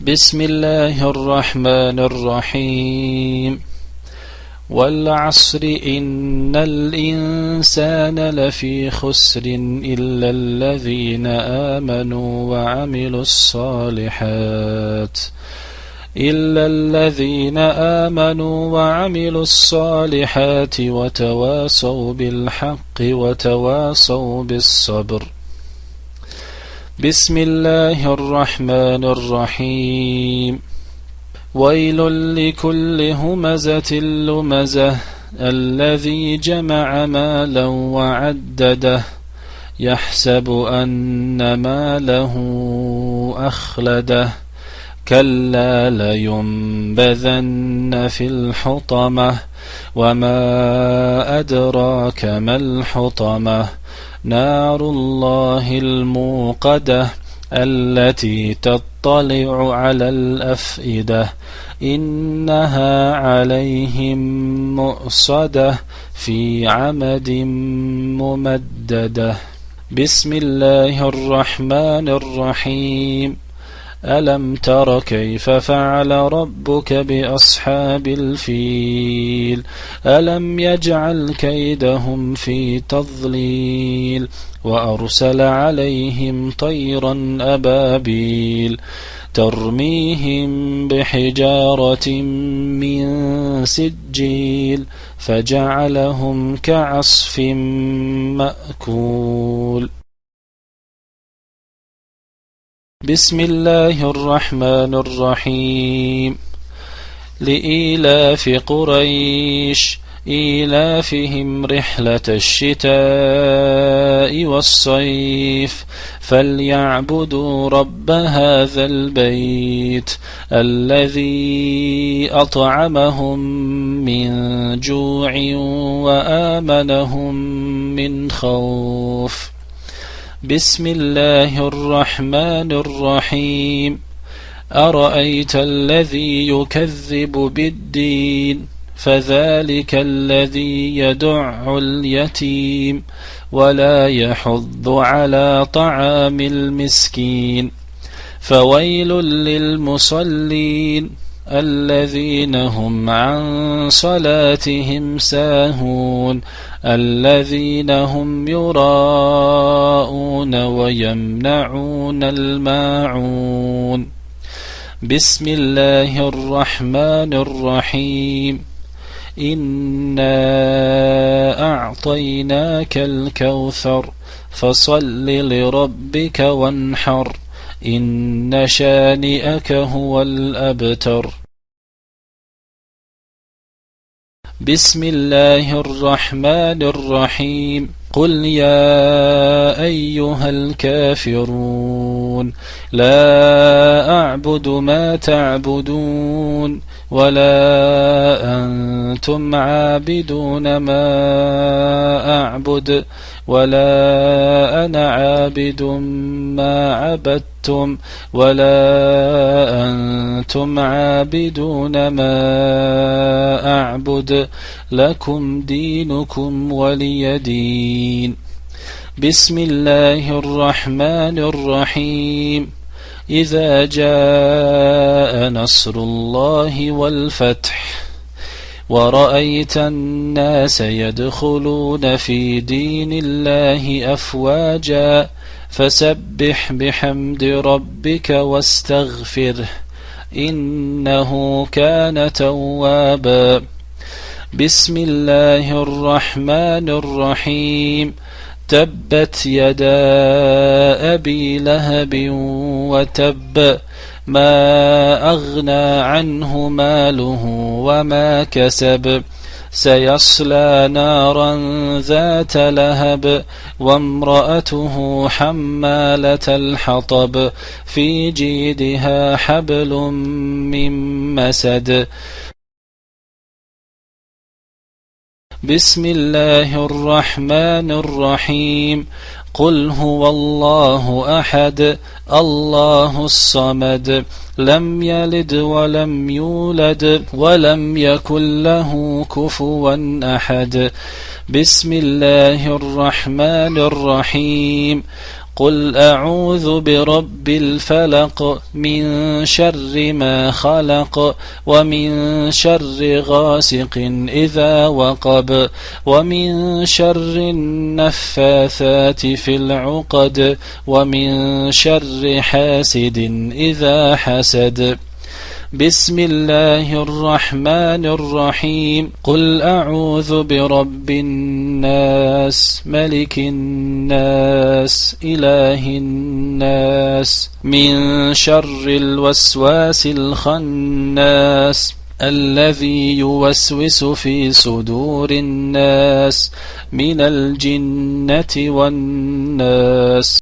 بسم الله الرحمن الرحيم والعصر إن الإنسان لفي خسر إلا الذين آمنوا وعملوا الصالحات وتواصوا بالحق وتواصوا بالصبر. بسم الله الرحمن الرحيم ويل لكل همزة لمزة الذي جمع مالا وعدده يحسب أن ماله أخلده كلا لينبذن في الحطمة وما أدراك ما الحطمة نار الله الموقدة التي تطلع على الأفئدة إنها عليهم مؤصدة في عمد ممددة. بسم الله الرحمن الرحيم ألم تر كيف فعل ربك بأصحاب الفيل ألم يجعل كيدهم في تضليل وأرسل عليهم طيرا أبابيل ترميهم بحجارة من سجيل فجعلهم كعصف مأكول. بسم الله الرحمن الرحيم لإيلاف قريش إيلافهم رحلة الشتاء والصيف فليعبدوا رب هذا البيت الذي أطعمهم من جوع وآمنهم من خوف. بسم الله الرحمن الرحيم أرأيت الذي يكذب بالدين فذلك الذي يدع اليتيم ولا يحض على طعام المسكين فويل للمصلين الذين هم عن صلاتهم ساهون الذين هم يراءون ويمنعون الماعون. بسم الله الرحمن الرحيم إنا أعطيناك الكوثر فصل لربك وانحر إن شانئك هو الأبتر. بسم الله الرحمن الرحيم قل يا أيها الكافرون لا أعبد ما تعبدون ولا أنتم عابدون ما أعبد ولا أنا عابد ما عبدتم ولا أنتم عابدون ما أعبد لكم دينكم ولي دين. بسم الله الرحمن الرحيم إذا جاء نصر الله والفتح ورأيت الناس يدخلون في دين الله أفواجا فسبح بحمد ربك واستغفره إنه كان توابا. بسم الله الرحمن الرحيم تبت يدا أبي لهب وتب ما أغنى عنه ماله وما كسب سيصلى نارا ذات لهب وامرأته حمالة الحطب في جيدها حبل من مسد. بسم الله الرحمن الرحيم قل هو الله أحد الله الصمد لم يلد ولم يولد ولم يكن له كفوا أحد. بسم الله الرحمن الرحيم قل أعوذ برب الفلق من شر ما خلق ومن شر غاسق إذا وقب ومن شر النفاثات في العقد ومن شر حاسد إذا حسد. بسم الله الرحمن الرحيم. قل أعوذ برب الناس ملك الناس إله الناس من شر الوسواس الخناس الذي يوسوس في صدور الناس من الجنة والناس.